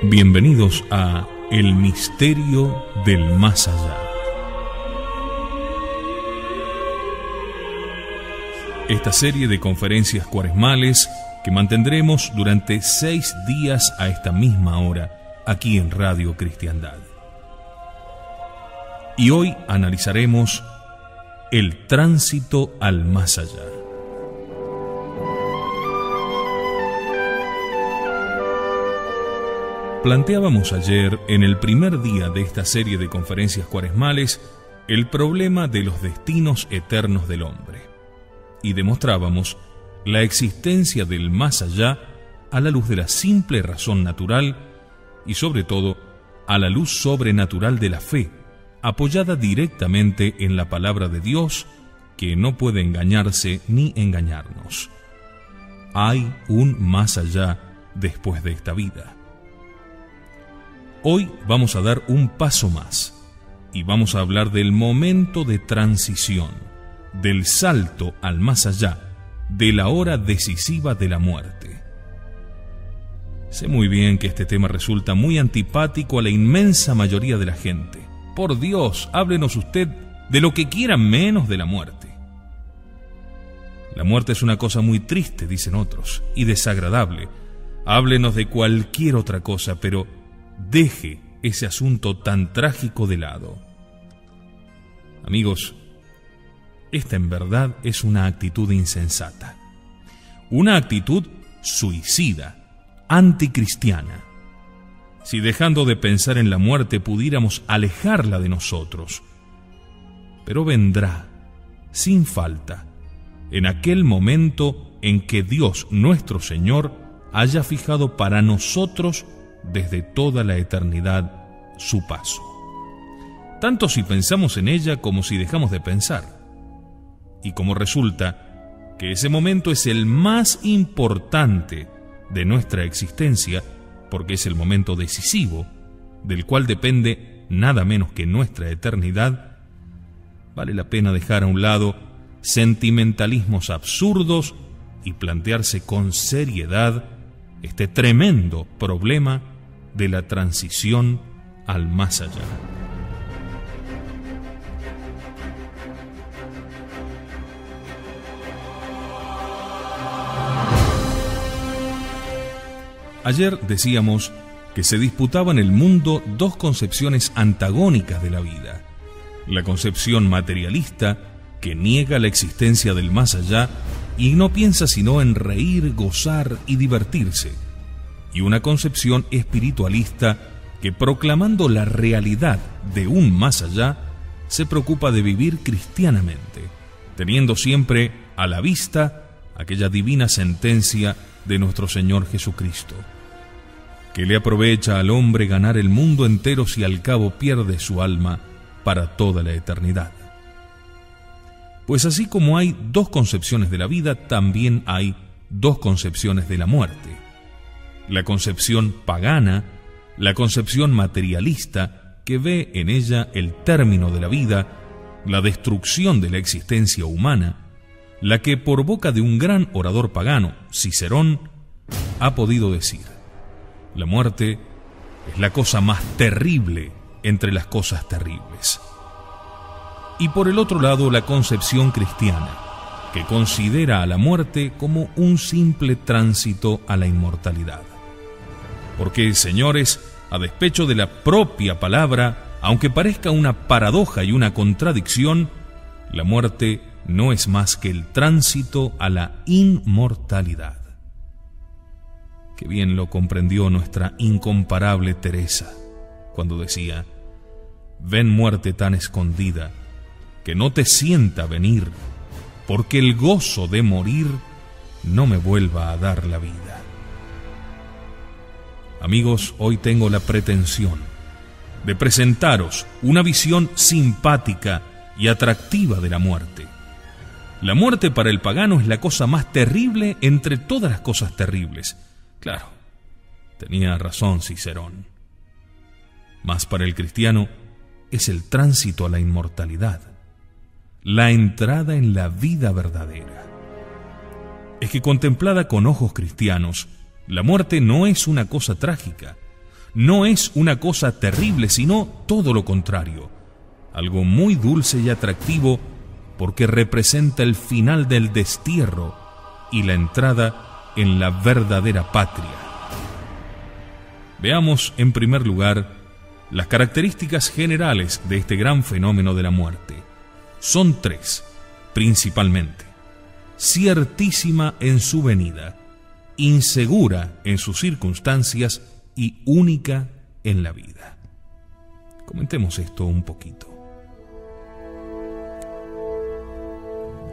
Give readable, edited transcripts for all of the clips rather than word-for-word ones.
Bienvenidos a El Misterio del Más Allá. Esta serie de conferencias cuaresmales que mantendremos durante 6 días a esta misma hora, aquí en Radio Cristiandad. Y hoy analizaremos el tránsito al más allá. Planteábamos ayer, en el primer día de esta serie de conferencias cuaresmales, el problema de los destinos eternos del hombre, y demostrábamos la existencia del más allá a la luz de la simple razón natural y sobre todo a la luz sobrenatural de la fe, apoyada directamente en la palabra de Dios, que no puede engañarse ni engañarnos. Hay un más allá después de esta vida. Hoy vamos a dar un paso más y vamos a hablar del momento de transición, del salto al más allá, de la hora decisiva de la muerte. Sé muy bien que este tema resulta muy antipático a la inmensa mayoría de la gente. Por Dios, háblenos usted de lo que quiera menos de la muerte. La muerte es una cosa muy triste, dicen otros, y desagradable. Háblenos de cualquier otra cosa, pero deje ese asunto tan trágico de lado. Amigos, esta en verdad es una actitud insensata, una actitud suicida, anticristiana. Si dejando de pensar en la muerte pudiéramos alejarla de nosotros, pero vendrá, sin falta, en aquel momento en que Dios nuestro Señor haya fijado para nosotros desde toda la eternidad su paso, tanto si pensamos en ella como si dejamos de pensar. Y como resulta que ese momento es el más importante de nuestra existencia, porque es el momento decisivo, del cual depende nada menos que nuestra eternidad, vale la pena dejar a un lado sentimentalismos absurdos y plantearse con seriedad este tremendo problema de la transición al más allá. Ayer decíamos que se disputaban en el mundo dos concepciones antagónicas de la vida: la concepción materialista, que niega la existencia del más allá y no piensa sino en reír, gozar y divertirse, y una concepción espiritualista que, proclamando la realidad de un más allá, se preocupa de vivir cristianamente, teniendo siempre a la vista aquella divina sentencia de nuestro Señor Jesucristo: que le aprovecha al hombre ganar el mundo entero si al cabo pierde su alma para toda la eternidad. Pues así como hay dos concepciones de la vida, también hay dos concepciones de la muerte: la concepción pagana, la concepción materialista, que ve en ella el término de la vida, la destrucción de la existencia humana, la que por boca de un gran orador pagano, Cicerón, ha podido decir: la muerte es la cosa más terrible entre las cosas terribles. Y por el otro lado, la concepción cristiana, que considera a la muerte como un simple tránsito a la inmortalidad. Porque, señores, a despecho de la propia palabra, aunque parezca una paradoja y una contradicción, la muerte no es más que el tránsito a la inmortalidad. Qué bien lo comprendió nuestra incomparable Teresa cuando decía: ven, muerte tan escondida, que no te sienta venir, porque el gozo de morir no me vuelva a dar la vida. Amigos, hoy tengo la pretensión de presentaros una visión simpática y atractiva de la muerte. La muerte para el pagano es la cosa más terrible entre todas las cosas terribles. Claro, tenía razón Cicerón. Mas para el cristiano es el tránsito a la inmortalidad, la entrada en la vida verdadera. Es que contemplada con ojos cristianos, la muerte no es una cosa trágica, no es una cosa terrible, sino todo lo contrario, algo muy dulce y atractivo, porque representa el final del destierro y la entrada en la verdadera patria. Veamos, en primer lugar, las características generales de este gran fenómeno de la muerte. Son tres, principalmente: ciertísima en su venida, insegura en sus circunstancias y única en la vida. Comentemos esto un poquito.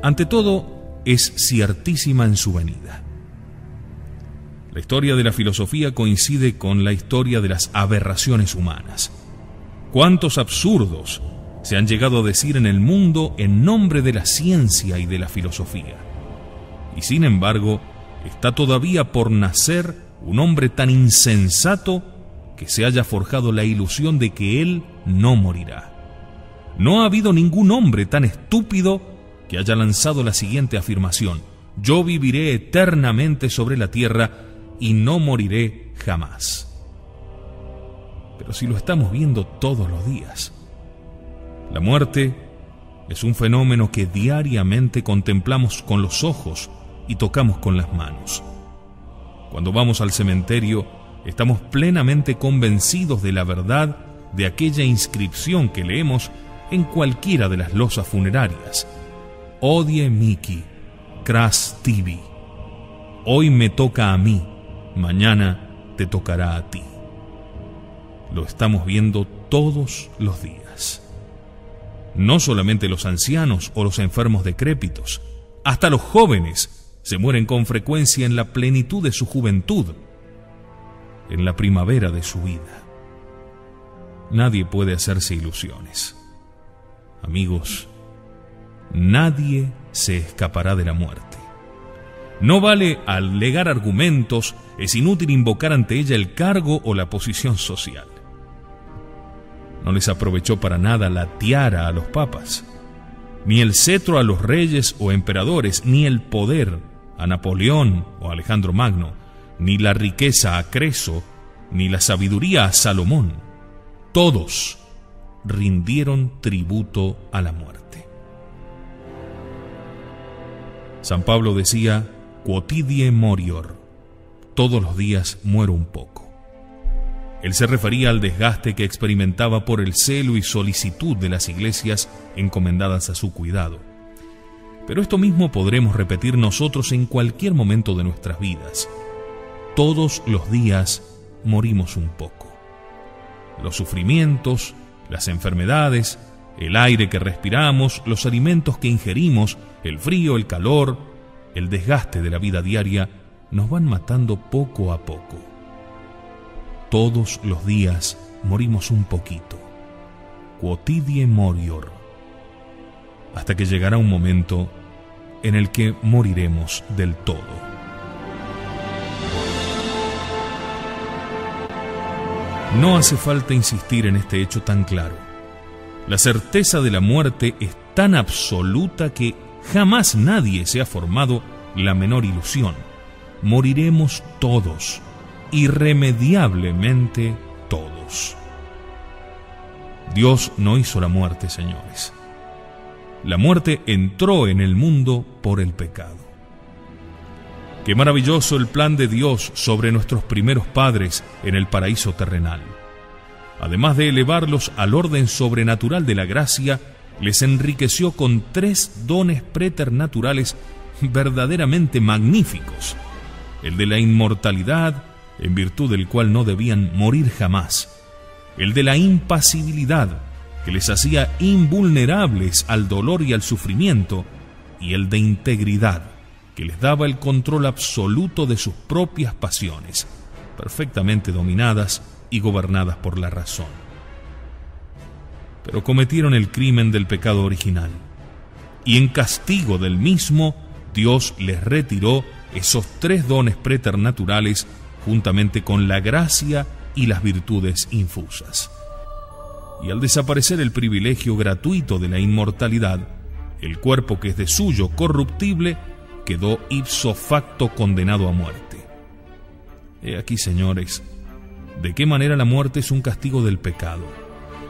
Ante todo, es ciertísima en su venida. La historia de la filosofía coincide con la historia de las aberraciones humanas. ¿Cuántos absurdos se han llegado a decir en el mundo en nombre de la ciencia y de la filosofía? Y sin embargo, está todavía por nacer un hombre tan insensato que se haya forjado la ilusión de que él no morirá. No ha habido ningún hombre tan estúpido que haya lanzado la siguiente afirmación: yo viviré eternamente sobre la tierra y no moriré jamás. Pero si lo estamos viendo todos los días. La muerte es un fenómeno que diariamente contemplamos con los ojos y tocamos con las manos. Cuando vamos al cementerio, estamos plenamente convencidos de la verdad de aquella inscripción que leemos en cualquiera de las losas funerarias: Odie mihi, cras tibi. Hoy me toca a mí, mañana te tocará a ti. Lo estamos viendo todos los días. No solamente los ancianos o los enfermos decrépitos, hasta los jóvenes se mueren con frecuencia en la plenitud de su juventud, en la primavera de su vida. Nadie puede hacerse ilusiones. Amigos, nadie se escapará de la muerte. No vale alegar argumentos, es inútil invocar ante ella el cargo o la posición social. No les aprovechó para nada la tiara a los papas, ni el cetro a los reyes o emperadores, ni el poder a Napoleón o Alejandro Magno, ni la riqueza a Creso, ni la sabiduría a Salomón. Todos rindieron tributo a la muerte. San Pablo decía: quotidie morior, todos los días muero un poco. Él se refería al desgaste que experimentaba por el celo y solicitud de las iglesias encomendadas a su cuidado. Pero esto mismo podremos repetir nosotros en cualquier momento de nuestras vidas. Todos los días morimos un poco. Los sufrimientos, las enfermedades, el aire que respiramos, los alimentos que ingerimos, el frío, el calor, el desgaste de la vida diaria nos van matando poco a poco. Todos los días morimos un poquito. Quotidie morior. Hasta que llegará un momento en el que moriremos del todo. No hace falta insistir en este hecho tan claro. La certeza de la muerte es tan absoluta que jamás nadie se ha formado la menor ilusión. Moriremos todos, irremediablemente todos. Dios no hizo la muerte, señores. La muerte entró en el mundo por el pecado. Qué maravilloso el plan de Dios sobre nuestros primeros padres en el paraíso terrenal. Además de elevarlos al orden sobrenatural de la gracia, les enriqueció con 3 dones preternaturales verdaderamente magníficos: el de la inmortalidad, en virtud del cual no debían morir jamás; el de la impasibilidad, que les hacía invulnerables al dolor y al sufrimiento; y el de integridad, que les daba el control absoluto de sus propias pasiones, perfectamente dominadas y gobernadas por la razón. Pero cometieron el crimen del pecado original, y en castigo del mismo, Dios les retiró esos 3 dones preternaturales juntamente con la gracia y las virtudes infusas. Y al desaparecer el privilegio gratuito de la inmortalidad, el cuerpo que es de suyo corruptible quedó ipso facto condenado a muerte. He aquí, señores, de qué manera la muerte es un castigo del pecado.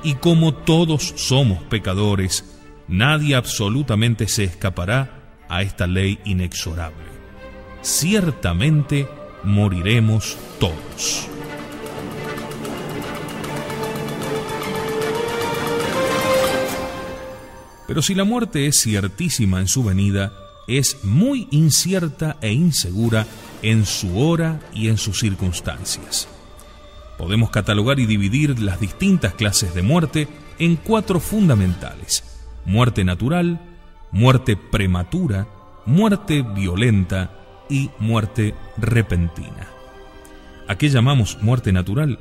Y como todos somos pecadores, nadie absolutamente se escapará a esta ley inexorable. Ciertamente moriremos todos. Pero si la muerte es ciertísima en su venida, es muy incierta e insegura en su hora y en sus circunstancias. Podemos catalogar y dividir las distintas clases de muerte en 4 fundamentales: muerte natural, muerte prematura, muerte violenta y muerte repentina. ¿A qué llamamos muerte natural?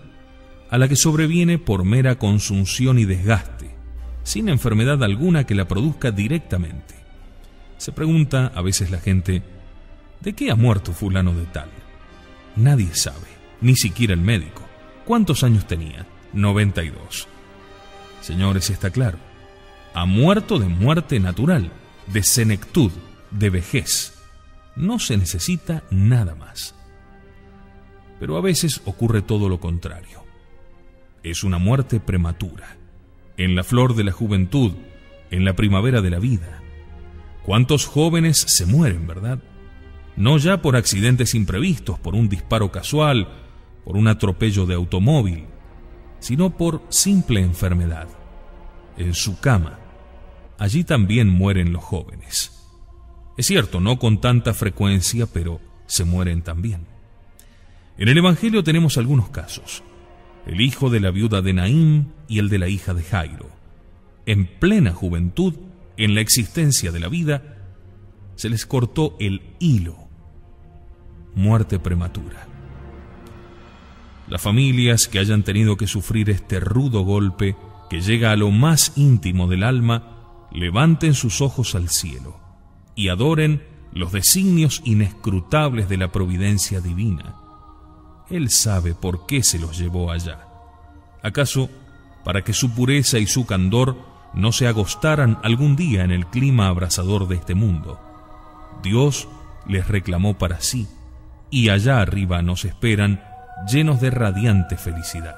A la que sobreviene por mera consunción y desgaste, sin enfermedad alguna que la produzca directamente. Se pregunta a veces la gente: ¿de qué ha muerto fulano de tal? Nadie sabe, ni siquiera el médico. ¿Cuántos años tenía? 92. Señores, está claro. Ha muerto de muerte natural, de senectud, de vejez. No se necesita nada más. Pero a veces ocurre todo lo contrario. Es una muerte prematura, en la flor de la juventud, en la primavera de la vida. ¿Cuántos jóvenes se mueren, verdad? No ya por accidentes imprevistos, por un disparo casual, por un atropello de automóvil, sino por simple enfermedad. En su cama. Allí también mueren los jóvenes. Es cierto, no con tanta frecuencia, pero se mueren también. En el Evangelio tenemos algunos casos: el hijo de la viuda de Naín y el de la hija de Jairo. En plena juventud, en la existencia de la vida, se les cortó el hilo. Muerte prematura. Las familias que hayan tenido que sufrir este rudo golpe que llega a lo más íntimo del alma, levanten sus ojos al cielo y adoren los designios inescrutables de la providencia divina. Él sabe por qué se los llevó allá. ¿Acaso para que su pureza y su candor no se agostaran algún día en el clima abrasador de este mundo? Dios les reclamó para sí, y allá arriba nos esperan llenos de radiante felicidad.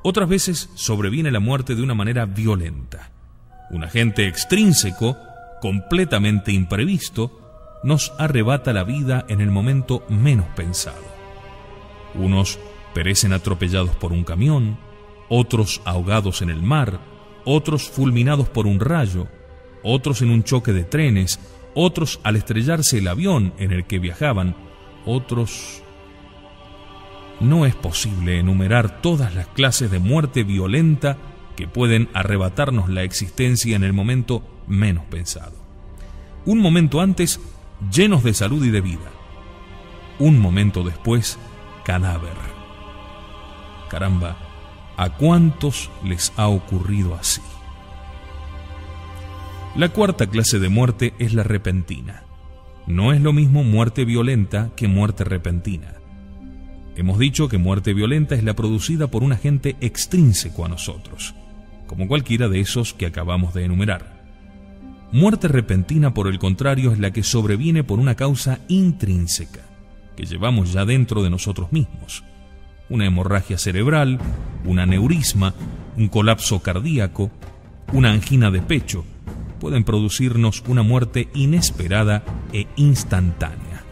Otras veces sobreviene la muerte de una manera violenta. Un agente extrínseco, completamente imprevisto, nos arrebata la vida en el momento menos pensado. Unos perecen atropellados por un camión, otros ahogados en el mar, otros fulminados por un rayo, otros en un choque de trenes, otros al estrellarse el avión en el que viajaban, otros... No es posible enumerar todas las clases de muerte violenta que pueden arrebatarnos la existencia en el momento menos pensado. Un momento antes, llenos de salud y de vida. Un momento después, cadáver. Caramba, ¿a cuántos les ha ocurrido así? La cuarta clase de muerte es la repentina. No es lo mismo muerte violenta que muerte repentina. Hemos dicho que muerte violenta es la producida por un agente extrínseco a nosotros, como cualquiera de esos que acabamos de enumerar. Muerte repentina, por el contrario, es la que sobreviene por una causa intrínseca, que llevamos ya dentro de nosotros mismos. Una hemorragia cerebral, un aneurisma, un colapso cardíaco, una angina de pecho, pueden producirnos una muerte inesperada e instantánea,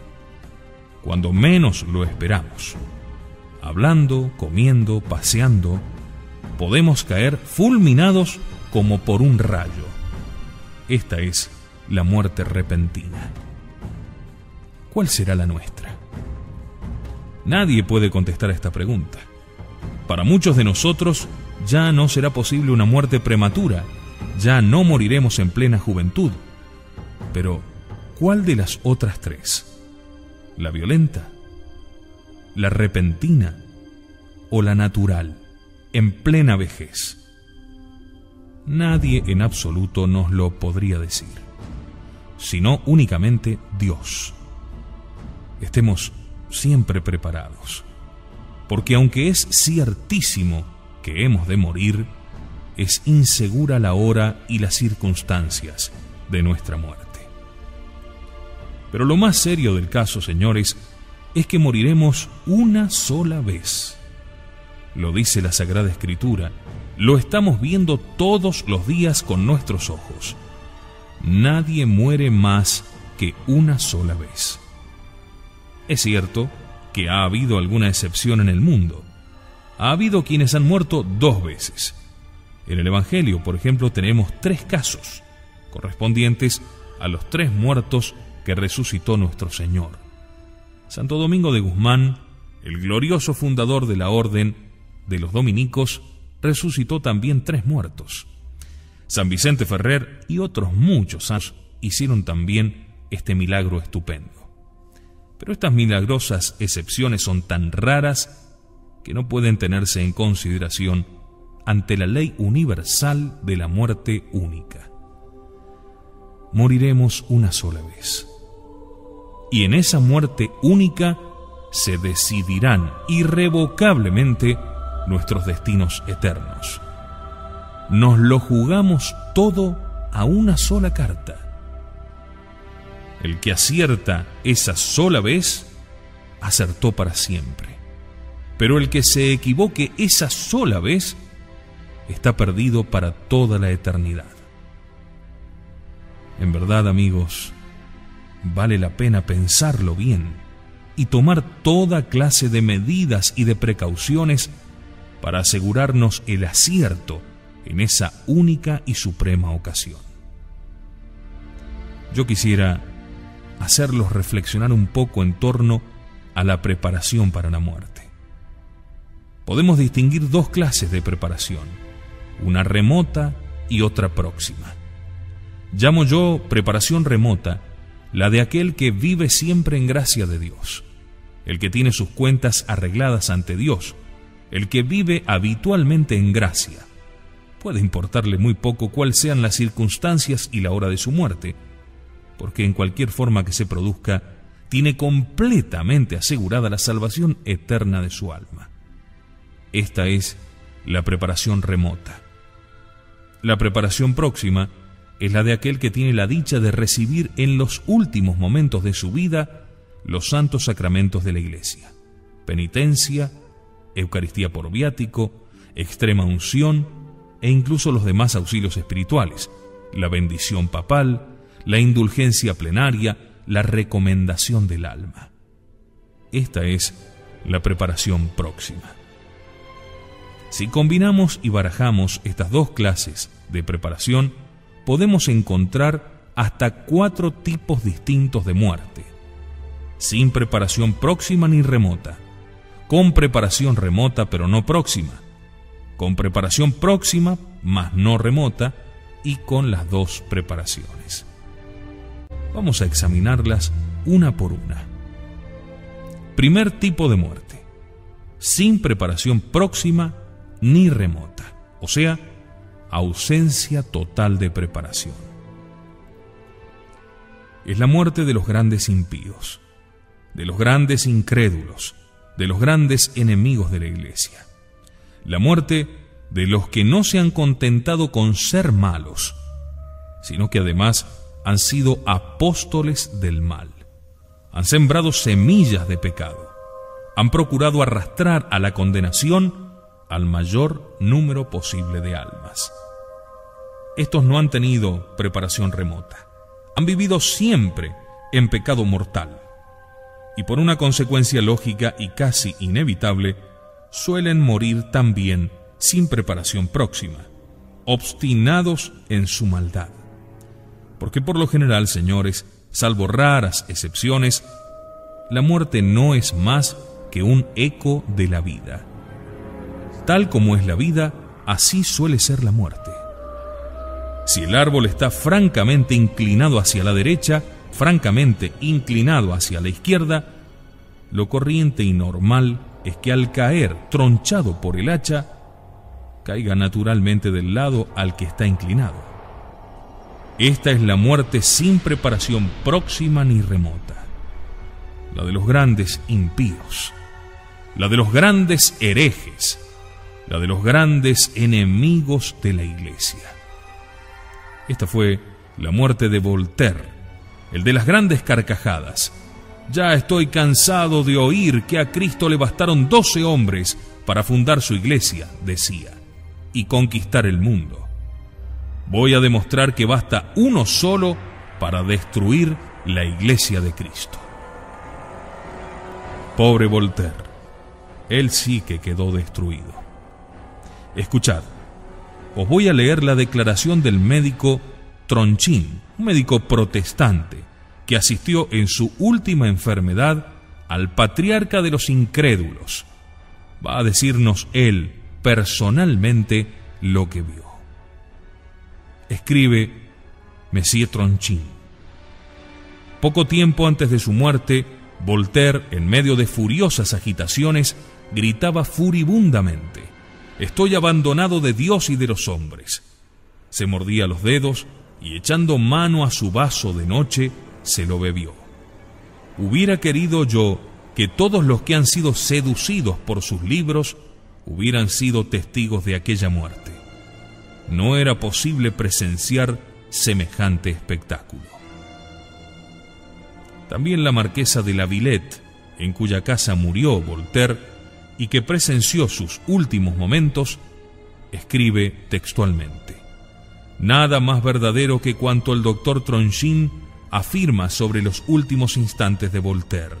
cuando menos lo esperamos. Hablando, comiendo, paseando, podemos caer fulminados como por un rayo. Esta es la muerte repentina. ¿Cuál será la nuestra? Nadie puede contestar a esta pregunta. Para muchos de nosotros ya no será posible una muerte prematura, ya no moriremos en plena juventud. Pero, ¿cuál de las otras 3? ¿La violenta, la repentina o la natural, en plena vejez? Nadie en absoluto nos lo podría decir, sino únicamente Dios. Estemos siempre preparados, porque aunque es ciertísimo que hemos de morir, es insegura la hora y las circunstancias de nuestra muerte. Pero lo más serio del caso, señores, es que moriremos una sola vez. Lo dice la Sagrada Escritura, lo estamos viendo todos los días con nuestros ojos. Nadie muere más que una sola vez. Es cierto que ha habido alguna excepción en el mundo. Ha habido quienes han muerto 2 veces. En el Evangelio, por ejemplo, tenemos 3 casos, correspondientes a los 3 muertos que resucitó nuestro Señor. Santo Domingo de Guzmán, el glorioso fundador de la Orden de los Dominicos, resucitó también 3 muertos. San Vicente Ferrer y otros muchos santos hicieron también este milagro estupendo. Pero estas milagrosas excepciones son tan raras que no pueden tenerse en consideración ante la ley universal de la muerte única. Moriremos una sola vez. Y en esa muerte única se decidirán irrevocablemente nuestros destinos eternos. Nos lo jugamos todo a una sola carta. El que acierta esa sola vez, acertó para siempre. Pero el que se equivoque esa sola vez, está perdido para toda la eternidad. En verdad, amigos, vale la pena pensarlo bien y tomar toda clase de medidas y de precauciones para asegurarnos el acierto en esa única y suprema ocasión. Yo quisiera hacerlos reflexionar un poco en torno a la preparación para la muerte. Podemos distinguir 2 clases de preparación, una remota y otra próxima. Llamo yo preparación remota la de aquel que vive siempre en gracia de Dios, el que tiene sus cuentas arregladas ante Dios, el que vive habitualmente en gracia. Puede importarle muy poco cuáles sean las circunstancias y la hora de su muerte, porque en cualquier forma que se produzca, tiene completamente asegurada la salvación eterna de su alma. Esta es la preparación remota. La preparación próxima es la de aquel que tiene la dicha de recibir en los últimos momentos de su vida los santos sacramentos de la Iglesia: penitencia, Eucaristía por viático, extrema unción e incluso los demás auxilios espirituales, la bendición papal, la indulgencia plenaria, la recomendación del alma. Esta es la preparación próxima. Si combinamos y barajamos estas 2 clases de preparación, podemos encontrar hasta 4 tipos distintos de muerte: sin preparación próxima ni remota, con preparación remota pero no próxima, con preparación próxima mas no remota, y con las 2 preparaciones. Vamos a examinarlas una por una. Primer tipo de muerte: sin preparación próxima ni remota, o sea, ausencia total de preparación. Es la muerte de los grandes impíos, de los grandes incrédulos, de los grandes enemigos de la Iglesia. La muerte de los que no se han contentado con ser malos, sino que además han sido apóstoles del mal. Han sembrado semillas de pecado. Han procurado arrastrar a la condenación al mayor número posible de almas. Estos no han tenido preparación remota. Han vivido siempre en pecado mortal. Y por una consecuencia lógica y casi inevitable, suelen morir también sin preparación próxima, obstinados en su maldad. Porque por lo general, señores, salvo raras excepciones, la muerte no es más que un eco de la vida. Tal como es la vida, así suele ser la muerte. Si el árbol está francamente inclinado hacia la derecha, francamente inclinado hacia la izquierda, lo corriente y normal es que al caer tronchado por el hacha, caiga naturalmente del lado al que está inclinado. Esta es la muerte sin preparación próxima ni remota, la de los grandes impíos, la de los grandes herejes, la de los grandes enemigos de la Iglesia. Esta fue la muerte de Voltaire, el de las grandes carcajadas, Ya estoy cansado de oír que a Cristo le bastaron 12 hombres para fundar su iglesia, decía, y conquistar el mundo. Voy a demostrar que basta uno solo para destruir la iglesia de Cristo. Pobre Voltaire, él sí que quedó destruido. Escuchad, os voy a leer la declaración del médico Tronchin, un médico protestante, que asistió en su última enfermedad al patriarca de los incrédulos. Va a decirnos él personalmente lo que vio. Escribe Monsieur Tronchin. Poco tiempo antes de su muerte, Voltaire, en medio de furiosas agitaciones, gritaba furibundamente: «Estoy abandonado de Dios y de los hombres». Se mordía los dedos y, echando mano a su vaso de noche, se lo bebió. Hubiera querido yo que todos los que han sido seducidos por sus libros hubieran sido testigos de aquella muerte. No era posible presenciar semejante espectáculo. También la marquesa de la Villette, en cuya casa murió Voltaire y que presenció sus últimos momentos, escribe textualmente: «Nada más verdadero que cuanto el doctor Tronchin afirma sobre los últimos instantes de Voltaire.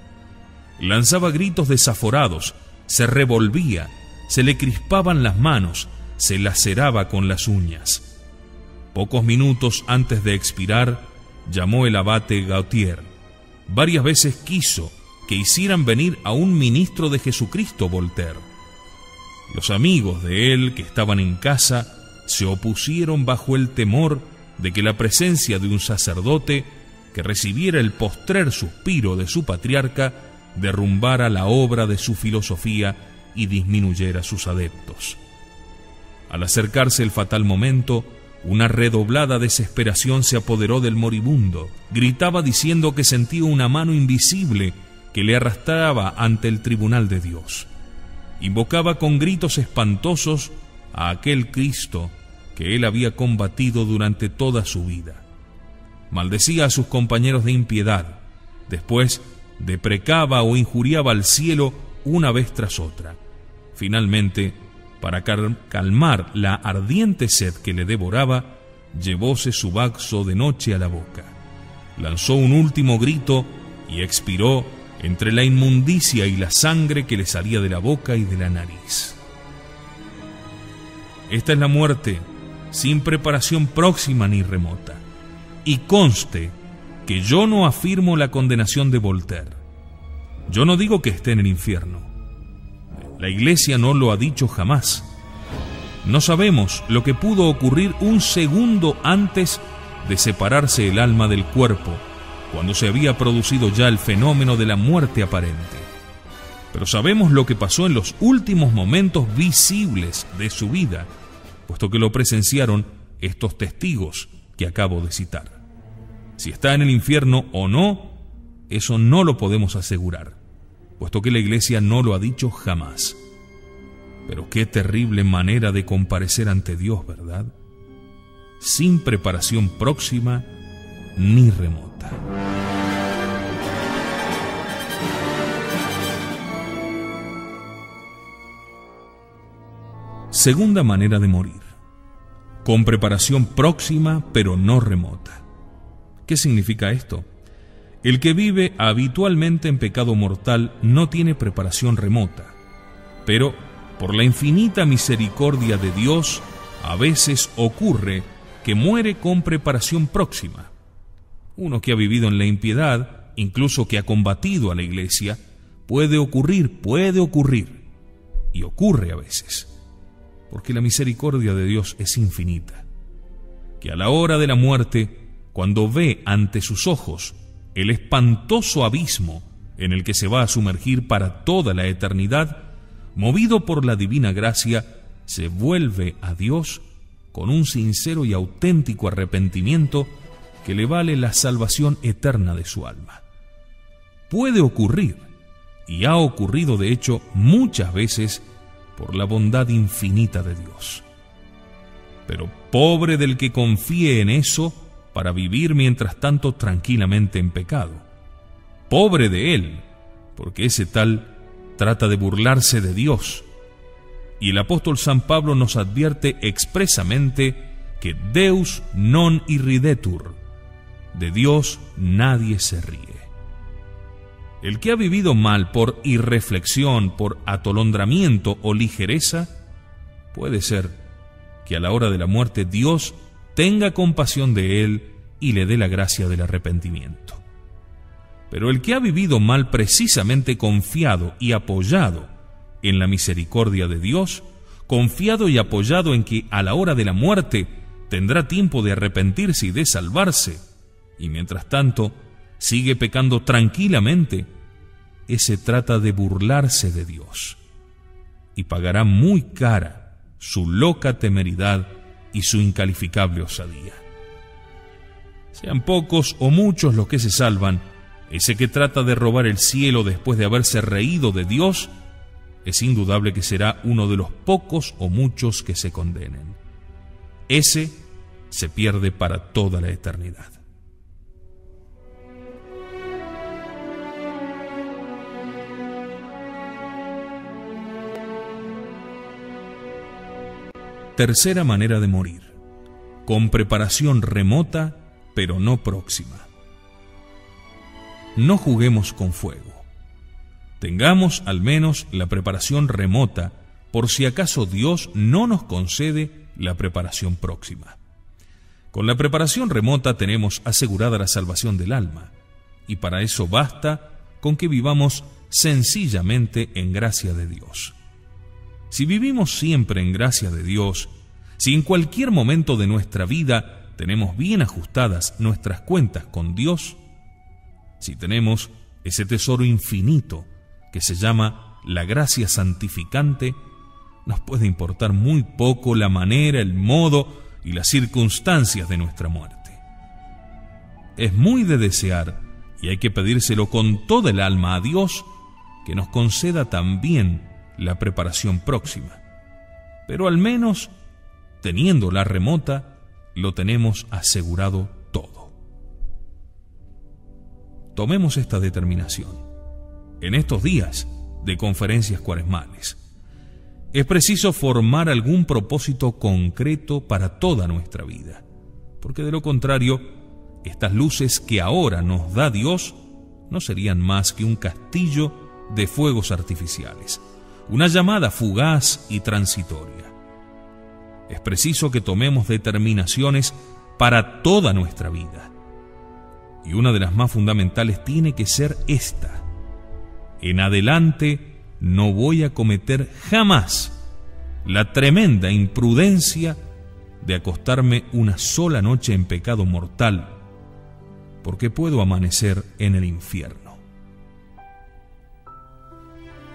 Lanzaba gritos desaforados, se revolvía, se le crispaban las manos, se laceraba con las uñas. Pocos minutos antes de expirar, llamó el abate Gautier. Varias veces quiso que hicieran venir a un ministro de Jesucristo Voltaire. Los amigos de él que estaban en casa se opusieron bajo el temor de que la presencia de un sacerdote que recibiera el postrer suspiro de su patriarca derrumbara la obra de su filosofía y disminuyera sus adeptos. Al acercarse el fatal momento, una redoblada desesperación se apoderó del moribundo. Gritaba diciendo que sentía una mano invisible que le arrastraba ante el tribunal de Dios. Invocaba con gritos espantosos a aquel Cristo que él había combatido durante toda su vida. Maldecía a sus compañeros de impiedad. Después deprecaba o injuriaba al cielo una vez tras otra. Finalmente, para calmar la ardiente sed que le devoraba, llevóse su vaso de noche a la boca. Lanzó un último grito y expiró entre la inmundicia y la sangre que le salía de la boca y de la nariz. Esta es la muerte, sin preparación próxima ni remota. Y conste que yo no afirmo la condenación de Voltaire. Yo no digo que esté en el infierno. La Iglesia no lo ha dicho jamás. No sabemos lo que pudo ocurrir un segundo antes de separarse el alma del cuerpo, cuando se había producido ya el fenómeno de la muerte aparente. Pero sabemos lo que pasó en los últimos momentos visibles de su vida, puesto que lo presenciaron estos testigos que acabo de citar. Si está en el infierno o no, eso no lo podemos asegurar, puesto que la Iglesia no lo ha dicho jamás. Pero qué terrible manera de comparecer ante Dios, ¿verdad? Sin preparación próxima ni remota. Segunda manera de morir: con preparación próxima pero no remota. ¿Qué significa esto? El que vive habitualmente en pecado mortal no tiene preparación remota, pero por la infinita misericordia de Dios, a veces ocurre que muere con preparación próxima. Uno que ha vivido en la impiedad, incluso que ha combatido a la Iglesia, puede ocurrir, y ocurre a veces, porque la misericordia de Dios es infinita, que a la hora de la muerte, cuando ve ante sus ojos el espantoso abismo en el que se va a sumergir para toda la eternidad, movido por la divina gracia, se vuelve a Dios con un sincero y auténtico arrepentimiento que le vale la salvación eterna de su alma. Puede ocurrir, y ha ocurrido de hecho muchas veces, por la bondad infinita de Dios. Pero pobre del que confíe en eso para vivir mientras tanto tranquilamente en pecado. Pobre de él, porque ese tal trata de burlarse de Dios. Y el apóstol San Pablo nos advierte expresamente que Deus non irridetur, de Dios nadie se ríe. El que ha vivido mal por irreflexión, por atolondramiento o ligereza, puede ser que a la hora de la muerte Dios tenga compasión de él y le dé la gracia del arrepentimiento. Pero el que ha vivido mal precisamente confiado y apoyado en la misericordia de Dios, confiado y apoyado en que a la hora de la muerte tendrá tiempo de arrepentirse y de salvarse, y mientras tanto sigue pecando tranquilamente, ese trata de burlarse de Dios y pagará muy cara su loca temeridad y su incalificable osadía. Sean pocos o muchos los que se salvan, ese que trata de robar el cielo después de haberse reído de Dios, es indudable que será uno de los pocos o muchos que se condenen. Ese se pierde para toda la eternidad. Tercera manera de morir: con preparación remota, pero no próxima. No juguemos con fuego. Tengamos al menos la preparación remota, por si acaso Dios no nos concede la preparación próxima. Con la preparación remota tenemos asegurada la salvación del alma, y para eso basta con que vivamos sencillamente en gracia de Dios. Si vivimos siempre en gracia de Dios, si en cualquier momento de nuestra vida tenemos bien ajustadas nuestras cuentas con Dios, si tenemos ese tesoro infinito que se llama la gracia santificante, nos puede importar muy poco la manera, el modo y las circunstancias de nuestra muerte. Es muy de desear, y hay que pedírselo con toda el alma a Dios, que nos conceda también la preparación próxima. Pero al menos, teniéndola remota, lo tenemos asegurado todo. Tomemos esta determinación en estos días de conferencias cuaresmales. Es preciso formar algún propósito concreto para toda nuestra vida, porque de lo contrario, estas luces que ahora nos da Dios no serían más que un castillo de fuegos artificiales, una llamada fugaz y transitoria. Es preciso que tomemos determinaciones para toda nuestra vida, y una de las más fundamentales tiene que ser esta: en adelante no voy a cometer jamás la tremenda imprudencia de acostarme una sola noche en pecado mortal, porque puedo amanecer en el infierno.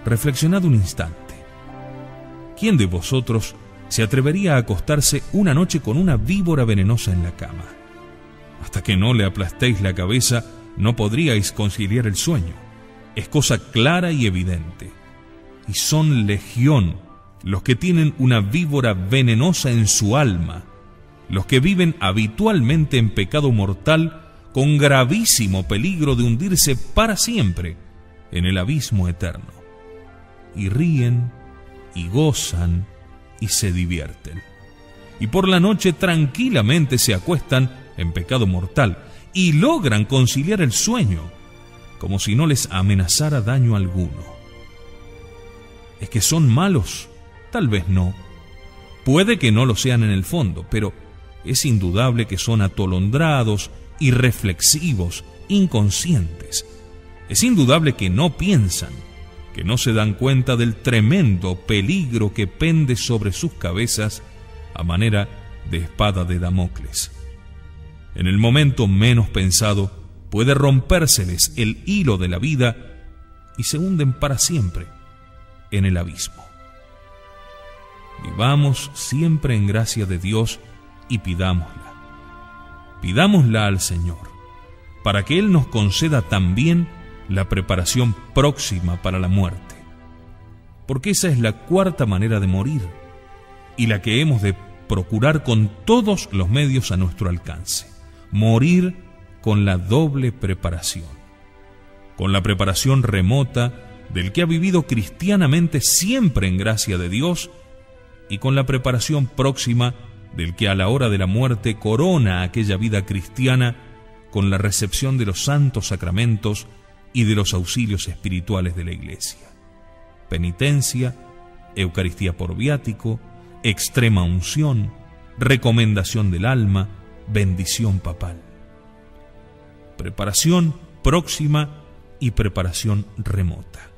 Reflexionad un instante. ¿Quién de vosotros se atrevería a acostarse una noche con una víbora venenosa en la cama? Hasta que no le aplastéis la cabeza, no podríais conciliar el sueño. Es cosa clara y evidente. Y son legión los que tienen una víbora venenosa en su alma, los que viven habitualmente en pecado mortal, con gravísimo peligro de hundirse para siempre en el abismo eterno. Y ríen, y gozan, y se divierten. Y por la noche tranquilamente se acuestan en pecado mortal, y logran conciliar el sueño, como si no les amenazara daño alguno. ¿Es que son malos? Tal vez no. Puede que no lo sean en el fondo, pero es indudable que son atolondrados, irreflexivos, inconscientes. Es indudable que no piensan, que no se dan cuenta del tremendo peligro que pende sobre sus cabezas a manera de espada de Damocles. En el momento menos pensado puede rompérseles el hilo de la vida y se hunden para siempre en el abismo. Vivamos siempre en gracia de Dios y pidámosla. Pidámosla al Señor, para que Él nos conceda también la preparación próxima para la muerte. Porque esa es la cuarta manera de morir, y la que hemos de procurar con todos los medios a nuestro alcance: morir con la doble preparación. con la preparación remota del que ha vivido cristianamente siempre en gracia de Dios, y con la preparación próxima del que a la hora de la muerte corona aquella vida cristiana con la recepción de los santos sacramentos y de los auxilios espirituales de la Iglesia: penitencia, Eucaristía por viático, extrema unción, recomendación del alma, bendición papal. Preparación próxima y preparación remota.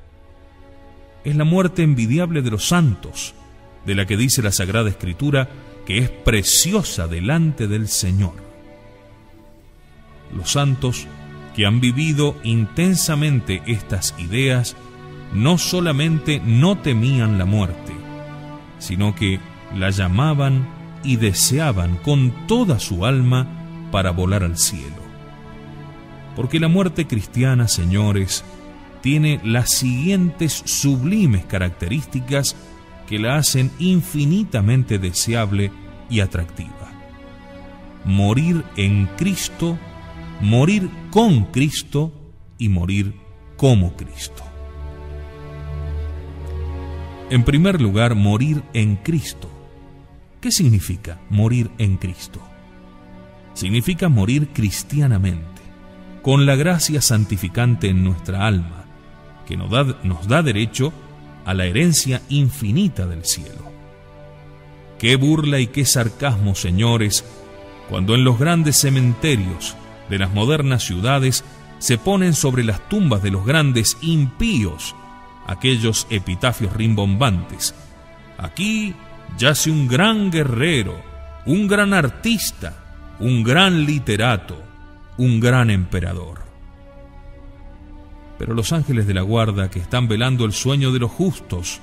Es la muerte envidiable de los santos, de la que dice la Sagrada Escritura que es preciosa delante del Señor. Los santos que han vivido intensamente estas ideas no solamente no temían la muerte, sino que la llamaban y deseaban con toda su alma para volar al cielo. Porque la muerte cristiana, señores, tiene las siguientes sublimes características que la hacen infinitamente deseable y atractiva: morir en Cristo, morir con Cristo y morir como Cristo. En primer lugar, morir en Cristo. ¿Qué significa morir en Cristo? Significa morir cristianamente, con la gracia santificante en nuestra alma, que nos da derecho a la herencia infinita del cielo. Qué burla y qué sarcasmo, señores, cuando en los grandes cementerios de las modernas ciudades se ponen sobre las tumbas de los grandes impíos aquellos epitafios rimbombantes: aquí yace un gran guerrero, un gran artista, un gran literato, un gran emperador. Pero los ángeles de la guarda, que están velando el sueño de los justos,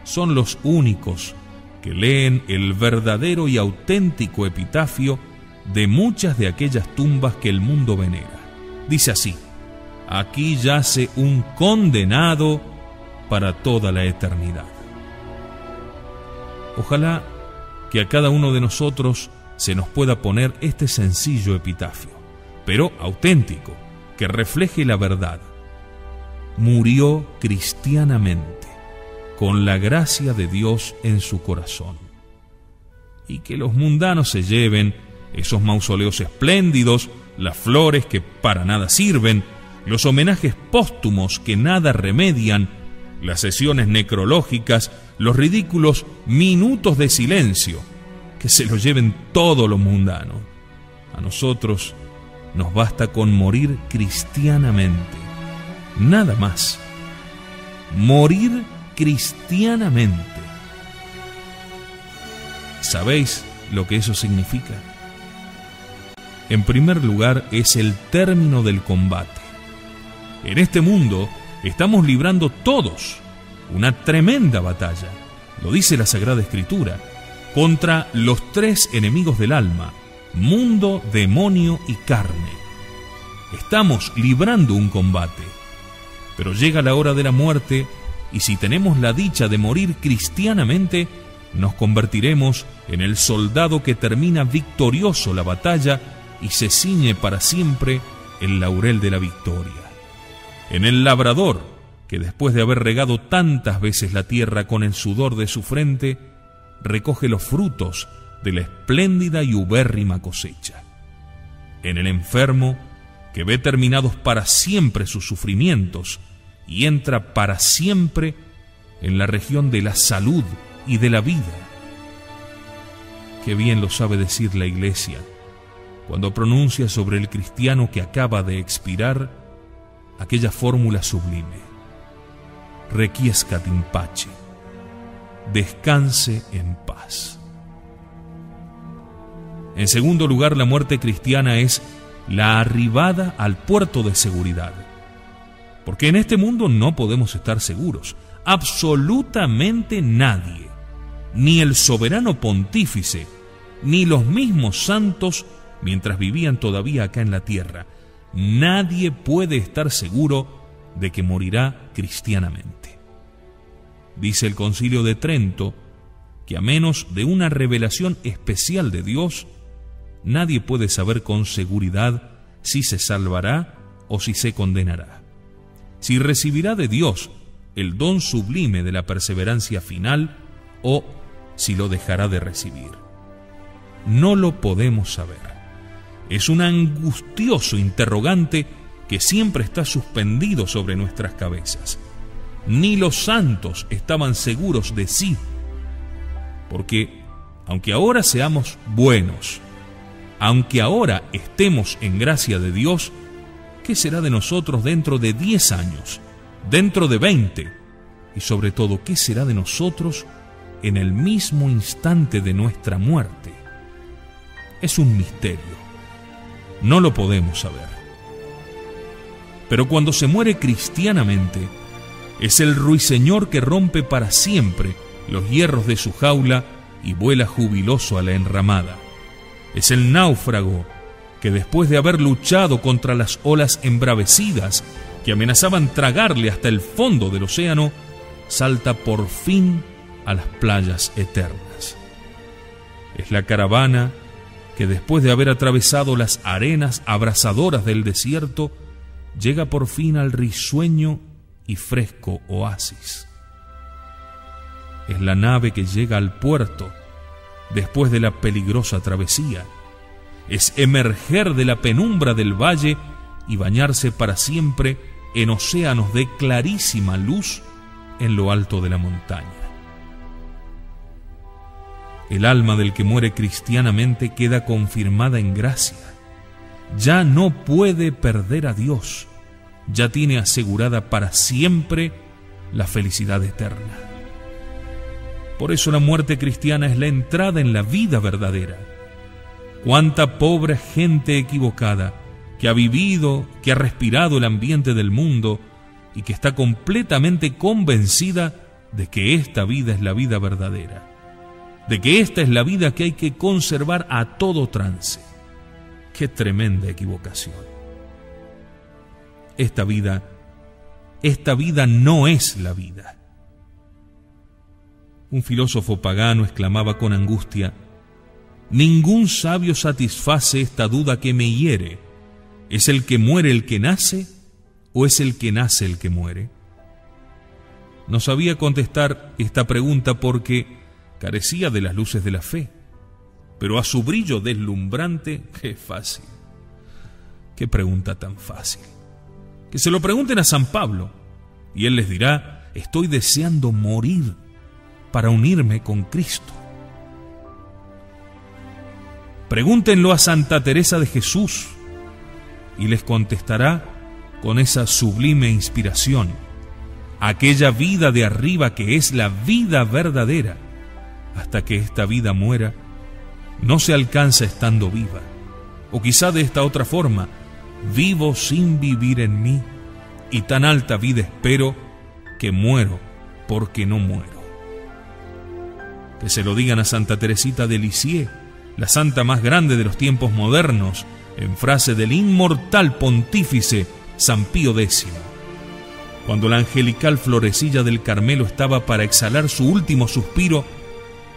son los únicos que leen el verdadero y auténtico epitafio de muchas de aquellas tumbas que el mundo venera. Dice así: aquí yace un condenado para toda la eternidad. Ojalá que a cada uno de nosotros se nos pueda poner este sencillo epitafio, pero auténtico, que refleje la verdad. Murió cristianamente, con la gracia de Dios en su corazón. Y que los mundanos se lleven esos mausoleos espléndidos, las flores que para nada sirven, los homenajes póstumos que nada remedian, las sesiones necrológicas, los ridículos minutos de silencio, que se lo lleven todo lo mundano. A nosotros nos basta con morir cristianamente, nada más. Morir cristianamente. ¿Sabéis lo que eso significa? En primer lugar, es el término del combate. En este mundo estamos librando todos una tremenda batalla, lo dice la Sagrada Escritura, contra los tres enemigos del alma: mundo, demonio y carne. Estamos librando un combate, pero llega la hora de la muerte, y si tenemos la dicha de morir cristianamente, nos convertiremos en el soldado que termina victorioso la batalla y se ciñe para siempre el laurel de la victoria. En el labrador, que después de haber regado tantas veces la tierra con el sudor de su frente, recoge los frutos de la espléndida y ubérrima cosecha. En el enfermo, que ve terminados para siempre sus sufrimientos y entra para siempre en la región de la salud y de la vida. Qué bien lo sabe decir la Iglesia cuando pronuncia sobre el cristiano que acaba de expirar aquella fórmula sublime: requiescat in pace, descanse en paz. En segundo lugar, la muerte cristiana es la arribada al puerto de seguridad. Porque en este mundo no podemos estar seguros, absolutamente nadie, ni el soberano pontífice, ni los mismos santos mientras vivían todavía acá en la tierra. Nadie puede estar seguro de que morirá cristianamente. Dice el Concilio de Trento que a menos de una revelación especial de Dios, nadie puede saber con seguridad si se salvará o si se condenará. si recibirá de Dios el don sublime de la perseverancia final o si lo dejará de recibir. No lo podemos saber. Es un angustioso interrogante que siempre está suspendido sobre nuestras cabezas. Ni los santos estaban seguros de sí, porque aunque ahora seamos buenos, aunque ahora estemos en gracia de Dios, ¿qué será de nosotros dentro de 10 años, dentro de 20? Y sobre todo, ¿qué será de nosotros en el mismo instante de nuestra muerte? Es un misterio. No lo podemos saber. Pero cuando se muere cristianamente, es el ruiseñor que rompe para siempre los hierros de su jaula y vuela jubiloso a la enramada. Es el náufrago que después de haber luchado contra las olas embravecidas que amenazaban tragarle hasta el fondo del océano, salta por fin a las playas eternas. Es la caravana que después de haber atravesado las arenas abrasadoras del desierto, llega por fin al risueño y fresco oasis. Es la nave que llega al puerto después de la peligrosa travesía. Es emerger de la penumbra del valle y bañarse para siempre en océanos de clarísima luz en lo alto de la montaña. El alma del que muere cristianamente queda confirmada en gracia. Ya no puede perder a Dios. Ya tiene asegurada para siempre la felicidad eterna. Por eso la muerte cristiana es la entrada en la vida verdadera. Cuánta pobre gente equivocada que ha vivido, que ha respirado el ambiente del mundo y que está completamente convencida de que esta vida es la vida verdadera, de que esta es la vida que hay que conservar a todo trance. ¡Qué tremenda equivocación! Esta vida no es la vida. Un filósofo pagano exclamaba con angustia: «Ningún sabio satisface esta duda que me hiere. ¿Es el que muere el que nace o es el que nace el que muere?». No sabía contestar esta pregunta porque carecía de las luces de la fe, pero a su brillo deslumbrante, ¡qué fácil! ¡Qué pregunta tan fácil! Que se lo pregunten a San Pablo y él les dirá: estoy deseando morir para unirme con Cristo. Pregúntenlo a Santa Teresa de Jesús y les contestará con esa sublime inspiración: aquella vida de arriba que es la vida verdadera, hasta que esta vida muera, no se alcanza estando viva. O quizá de esta otra forma: vivo sin vivir en mí, y tan alta vida espero que muero porque no muero. Que se lo digan a Santa Teresita de Lisieux, la santa más grande de los tiempos modernos, en frase del inmortal pontífice San Pío X. Cuando la angelical florecilla del Carmelo estaba para exhalar su último suspiro,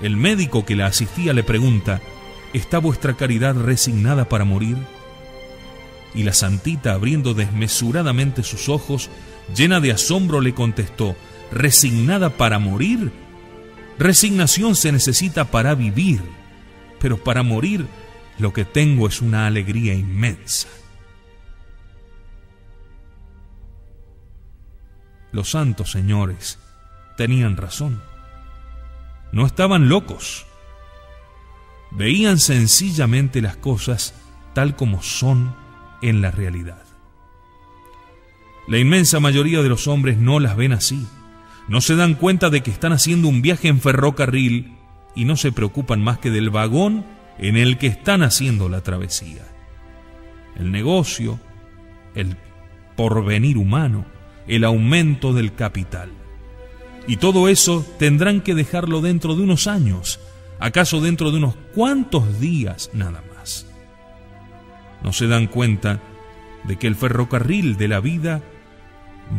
el médico que la asistía le pregunta: ¿está vuestra caridad resignada para morir? Y la santita, abriendo desmesuradamente sus ojos, llena de asombro, le contestó: ¿resignada para morir? Resignación se necesita para vivir, pero para morir lo que tengo es una alegría inmensa. Los santos señores tenían razón. No estaban locos. Veían sencillamente las cosas tal como son en la realidad. La inmensa mayoría de los hombres no las ven así. No se dan cuenta de que están haciendo un viaje en ferrocarril y no se preocupan más que del vagón en el que están haciendo la travesía. El negocio, el porvenir humano, el aumento del capital. Y todo eso tendrán que dejarlo dentro de unos años, acaso dentro de unos cuantos días nada más. No se dan cuenta de que el ferrocarril de la vida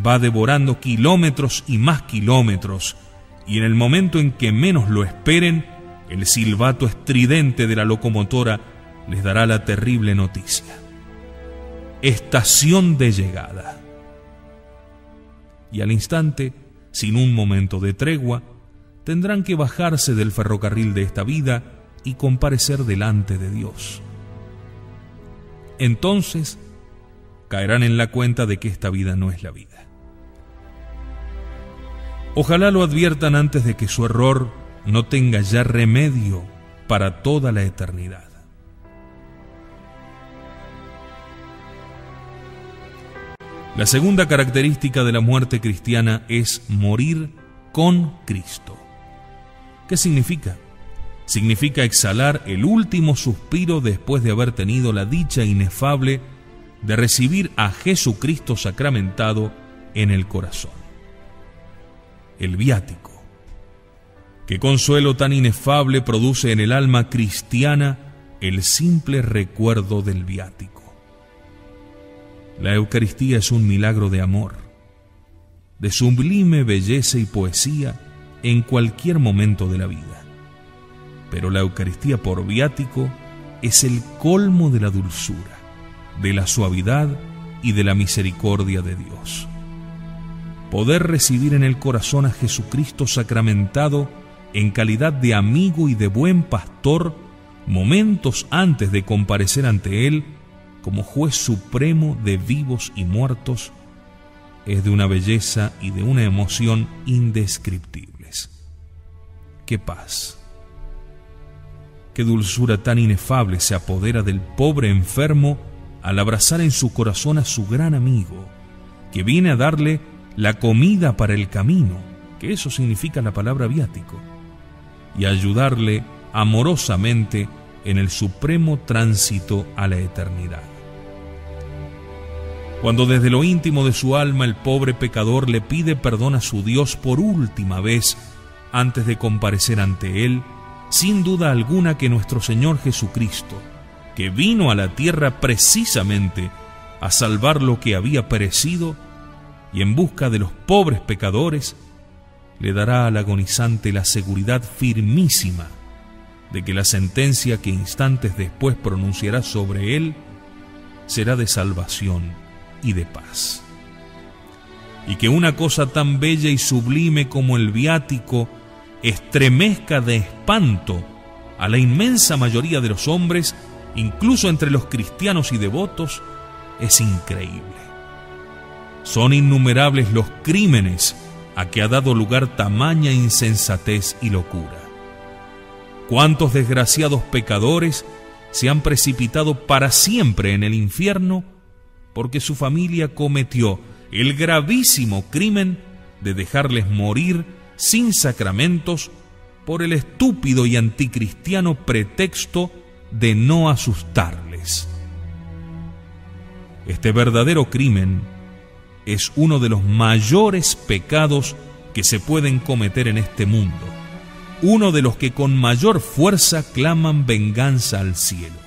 va devorando kilómetros y más kilómetros, y en el momento en que menos lo esperen, el silbato estridente de la locomotora les dará la terrible noticia: estación de llegada. y al instante, sin un momento de tregua, tendrán que bajarse del ferrocarril de esta vida y comparecer delante de Dios. Entonces, caerán en la cuenta de que esta vida no es la vida. Ojalá lo adviertan antes de que su error no tenga ya remedio para toda la eternidad. La segunda característica de la muerte cristiana es morir con Cristo. ¿Qué significa? Significa exhalar el último suspiro después de haber tenido la dicha inefable de recibir a Jesucristo sacramentado en el corazón. El viático. ¿Qué consuelo tan inefable produce en el alma cristiana el simple recuerdo del viático? La Eucaristía es un milagro de amor, de sublime belleza y poesía en cualquier momento de la vida. Pero la Eucaristía por viático es el colmo de la dulzura, de la suavidad y de la misericordia de Dios. Poder recibir en el corazón a Jesucristo sacramentado en calidad de amigo y de buen pastor momentos antes de comparecer ante Él como juez supremo de vivos y muertos, es de una belleza y de una emoción indescriptibles. ¡Qué paz! ¡Qué dulzura tan inefable se apodera del pobre enfermo al abrazar en su corazón a su gran amigo, que viene a darle la comida para el camino, que eso significa la palabra viático, y a ayudarle amorosamente en el supremo tránsito a la eternidad? Cuando desde lo íntimo de su alma el pobre pecador le pide perdón a su Dios por última vez antes de comparecer ante Él, sin duda alguna que nuestro Señor Jesucristo, que vino a la tierra precisamente a salvar lo que había perecido y en busca de los pobres pecadores, le dará al agonizante la seguridad firmísima de que la sentencia que instantes después pronunciará sobre él será de salvación y de paz. Y que una cosa tan bella y sublime como el viático estremezca de espanto a la inmensa mayoría de los hombres, incluso entre los cristianos y devotos, es increíble. Son innumerables los crímenes a que ha dado lugar tamaña insensatez y locura. ¿Cuántos desgraciados pecadores se han precipitado para siempre en el infierno porque su familia cometió el gravísimo crimen de dejarles morir sin sacramentos por el estúpido y anticristiano pretexto de no asustarles? Este verdadero crimen es uno de los mayores pecados que se pueden cometer en este mundo, uno de los que con mayor fuerza claman venganza al cielo.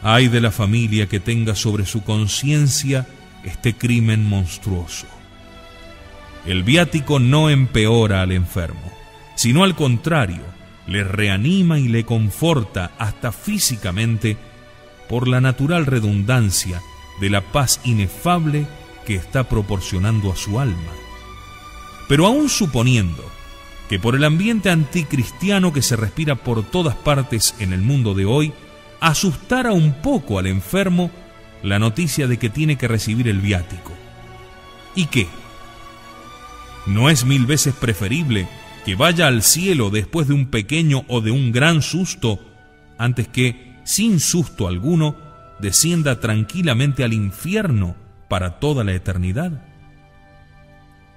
Ay de la familia que tenga sobre su conciencia este crimen monstruoso. El viático no empeora al enfermo, sino al contrario, le reanima y le conforta hasta físicamente por la natural redundancia de la paz inefable que está proporcionando a su alma. Pero aún suponiendo que por el ambiente anticristiano que se respira por todas partes en el mundo de hoy, asustara un poco al enfermo la noticia de que tiene que recibir el viático. ¿Y qué? ¿No es 1000 veces preferible que vaya al cielo después de un pequeño o de un gran susto, antes que, sin susto alguno, descienda tranquilamente al infierno para toda la eternidad?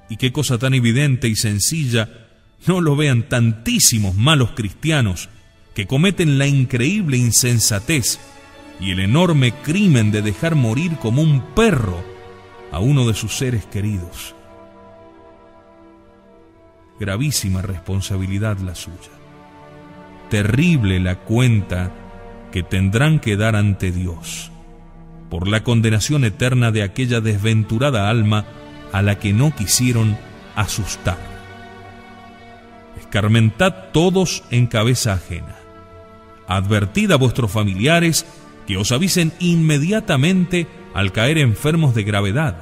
Y qué cosa tan evidente y sencilla no lo vean tantísimos malos cristianos que cometen la increíble insensatez y el enorme crimen de dejar morir como un perro a uno de sus seres queridos. Gravísima responsabilidad la suya. Terrible la cuenta que tendrán que dar ante Dios por la condenación eterna de aquella desventurada alma a la que no quisieron asustar. Escarmentad todos en cabeza ajena. Advertid a vuestros familiares que os avisen inmediatamente al caer enfermos de gravedad.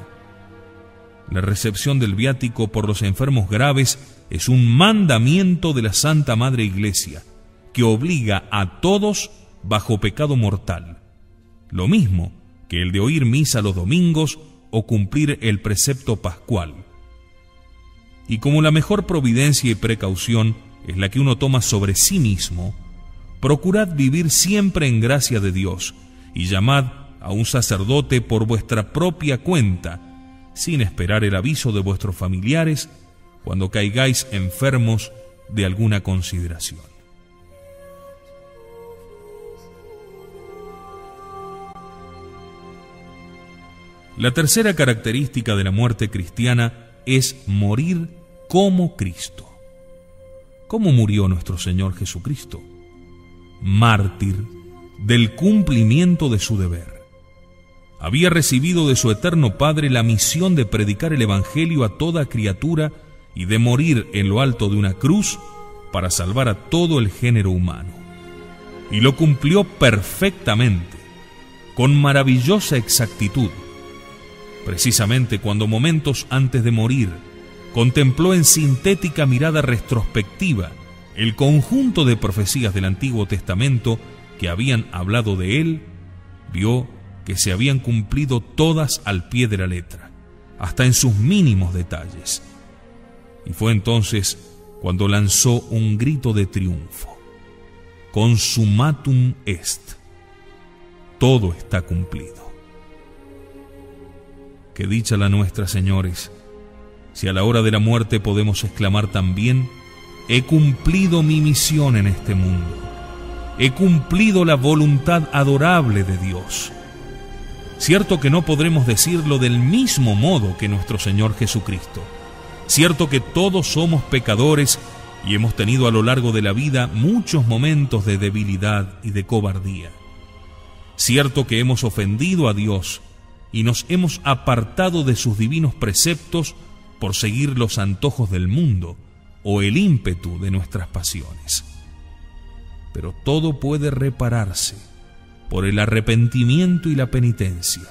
La recepción del viático por los enfermos graves es un mandamiento de la Santa Madre Iglesia, que obliga a todos bajo pecado mortal, lo mismo que el de oír misa los domingos o cumplir el precepto pascual. Y como la mejor providencia y precaución es la que uno toma sobre sí mismo, procurad vivir siempre en gracia de Dios y llamad a un sacerdote por vuestra propia cuenta, sin esperar el aviso de vuestros familiares cuando caigáis enfermos de alguna consideración. La tercera característica de la muerte cristiana es morir como Cristo. ¿Cómo murió nuestro Señor Jesucristo? Mártir del cumplimiento de su deber. Había recibido de su eterno Padre la misión de predicar el Evangelio a toda criatura y de morir en lo alto de una cruz para salvar a todo el género humano. Y lo cumplió perfectamente, con maravillosa exactitud. Precisamente cuando momentos antes de morir contempló en sintética mirada retrospectiva el conjunto de profecías del Antiguo Testamento que habían hablado de él, vio que se habían cumplido todas al pie de la letra, hasta en sus mínimos detalles. Y fue entonces cuando lanzó un grito de triunfo: Consummatum est. Todo está cumplido. Qué dicha la nuestra, señores, si a la hora de la muerte podemos exclamar también: he cumplido mi misión en este mundo, he cumplido la voluntad adorable de Dios. Cierto que no podremos decirlo del mismo modo que nuestro Señor Jesucristo. Cierto que todos somos pecadores y hemos tenido a lo largo de la vida muchos momentos de debilidad y de cobardía. Cierto que hemos ofendido a Dios y nos hemos apartado de sus divinos preceptos por seguir los antojos del mundo o el ímpetu de nuestras pasiones. Pero todo puede repararse por el arrepentimiento y la penitencia.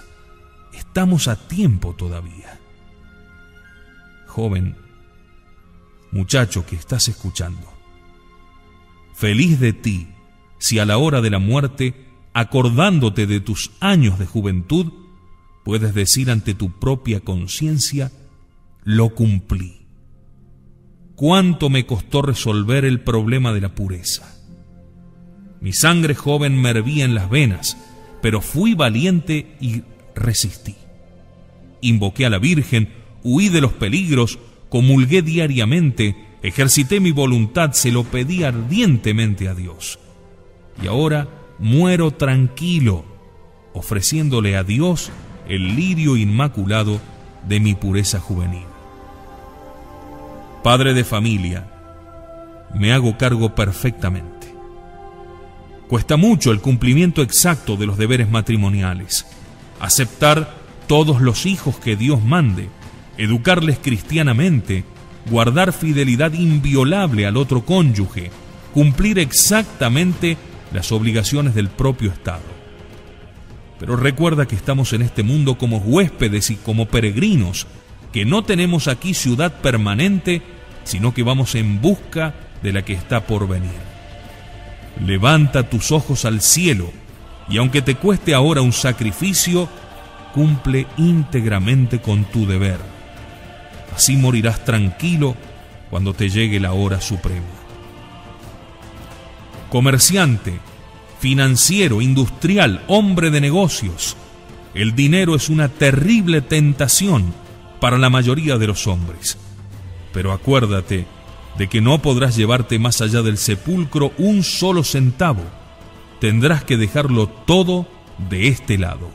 Estamos a tiempo todavía. Joven, muchacho que estás escuchando, feliz de ti si a la hora de la muerte, acordándote de tus años de juventud, puedes decir ante tu propia conciencia: lo cumplí. ¿Cuánto me costó resolver el problema de la pureza? Mi sangre joven me hervía en las venas, pero fui valiente y resistí. Invoqué a la Virgen, huí de los peligros, comulgué diariamente, ejercité mi voluntad, se lo pedí ardientemente a Dios. Y ahora muero tranquilo, ofreciéndole a Dios el lirio inmaculado de mi pureza juvenil. Padre de familia, me hago cargo perfectamente. Cuesta mucho el cumplimiento exacto de los deberes matrimoniales, aceptar todos los hijos que Dios mande, educarles cristianamente, guardar fidelidad inviolable al otro cónyuge, cumplir exactamente las obligaciones del propio Estado. Pero recuerda que estamos en este mundo como huéspedes y como peregrinos, que no tenemos aquí ciudad permanente, sino que vamos en busca de la que está por venir. Levanta tus ojos al cielo, y aunque te cueste ahora un sacrificio, cumple íntegramente con tu deber. Así morirás tranquilo cuando te llegue la hora suprema. Comerciante, financiero, industrial, hombre de negocios, el dinero es una terrible tentación para la mayoría de los hombres. Pero acuérdate de que no podrás llevarte más allá del sepulcro un solo centavo. Tendrás que dejarlo todo de este lado.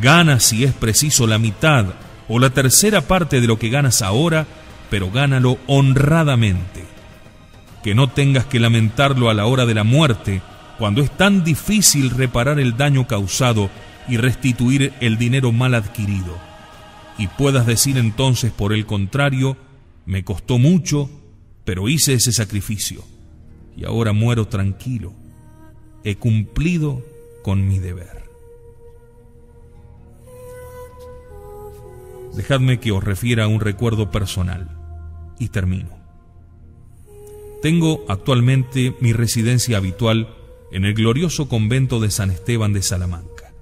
Gana si es preciso la mitad o la tercera parte de lo que ganas ahora, pero gánalo honradamente. Que no tengas que lamentarlo a la hora de la muerte, cuando es tan difícil reparar el daño causado y restituir el dinero mal adquirido. Y puedas decir entonces, por el contrario: me costó mucho, pero hice ese sacrificio, y ahora muero tranquilo. He cumplido con mi deber. dejadme que os refiera a un recuerdo personal. Y termino. Tengo actualmente mi residencia habitual en el glorioso convento de San Esteban de Salamanca.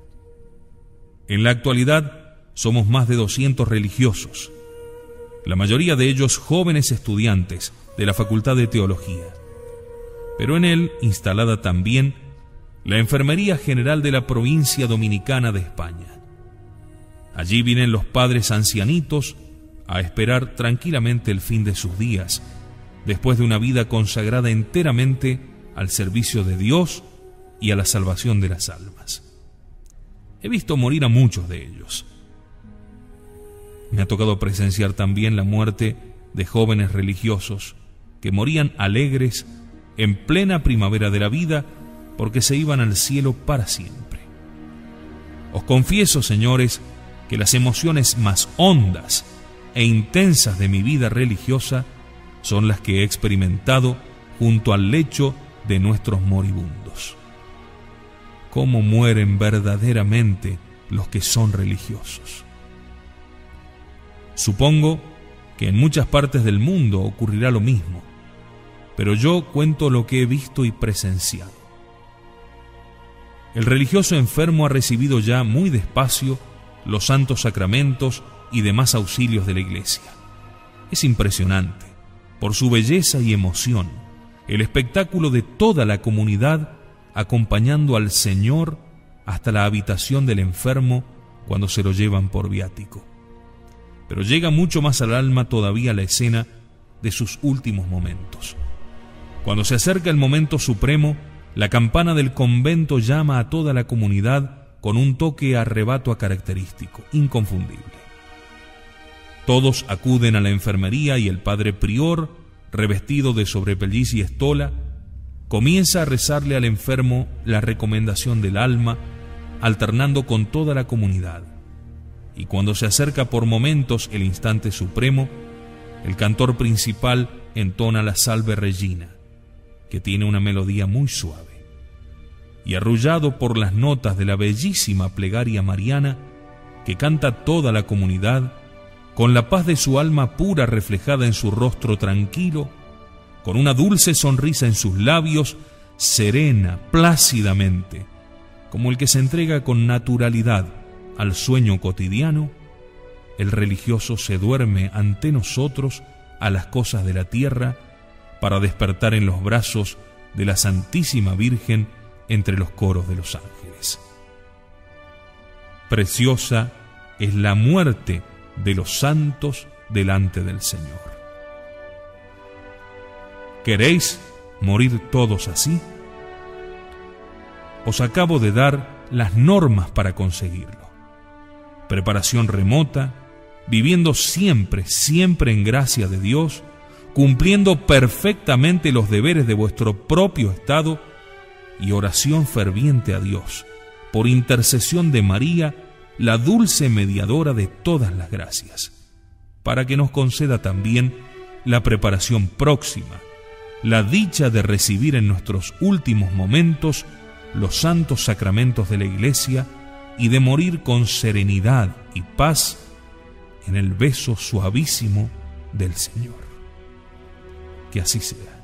En la actualidad somos más de 200 religiosos, la mayoría de ellos jóvenes estudiantes de la Facultad de Teología, pero en él instalada también la Enfermería General de la Provincia Dominicana de España. Allí vienen los padres ancianitos a esperar tranquilamente el fin de sus días, después de una vida consagrada enteramente al servicio de Dios y a la salvación de las almas. He visto morir a muchos de ellos. Me ha tocado presenciar también la muerte de jóvenes religiosos que morían alegres en plena primavera de la vida porque se iban al cielo para siempre. Os confieso, señores, que las emociones más hondas e intensas de mi vida religiosa son las que he experimentado junto al lecho de nuestros moribundos. ¿Cómo mueren verdaderamente los que son religiosos? Supongo que en muchas partes del mundo ocurrirá lo mismo, pero yo cuento lo que he visto y presenciado. El religioso enfermo ha recibido ya muy despacio los santos sacramentos y demás auxilios de la Iglesia. Es impresionante, por su belleza y emoción, el espectáculo de toda la comunidad acompañando al Señor hasta la habitación del enfermo cuando se lo llevan por viático. Pero llega mucho más al alma todavía la escena de sus últimos momentos. Cuando se acerca el momento supremo, la campana del convento llama a toda la comunidad con un toque a arrebato característico, inconfundible. Todos acuden a la enfermería y el padre prior, revestido de sobrepelliz y estola, comienza a rezarle al enfermo la recomendación del alma, alternando con toda la comunidad. Y cuando se acerca por momentos el instante supremo, el cantor principal entona la Salve Regina, que tiene una melodía muy suave. Y arrullado por las notas de la bellísima plegaria mariana que canta toda la comunidad, con la paz de su alma pura reflejada en su rostro tranquilo, con una dulce sonrisa en sus labios, serena, plácidamente, como el que se entrega con naturalidad al sueño cotidiano, el religioso se duerme ante nosotros a las cosas de la tierra para despertar en los brazos de la Santísima Virgen entre los coros de los ángeles. Preciosa es la muerte de los santos delante del Señor. ¿Queréis morir todos así? Os acabo de dar las normas para conseguirlo. Preparación remota, viviendo siempre en gracia de Dios, cumpliendo perfectamente los deberes de vuestro propio estado y oración ferviente a Dios, por intercesión de María, la dulce mediadora de todas las gracias, para que nos conceda también la preparación próxima, la dicha de recibir en nuestros últimos momentos los santos sacramentos de la Iglesia y de morir con serenidad y paz en el beso suavísimo del Señor. Que así sea.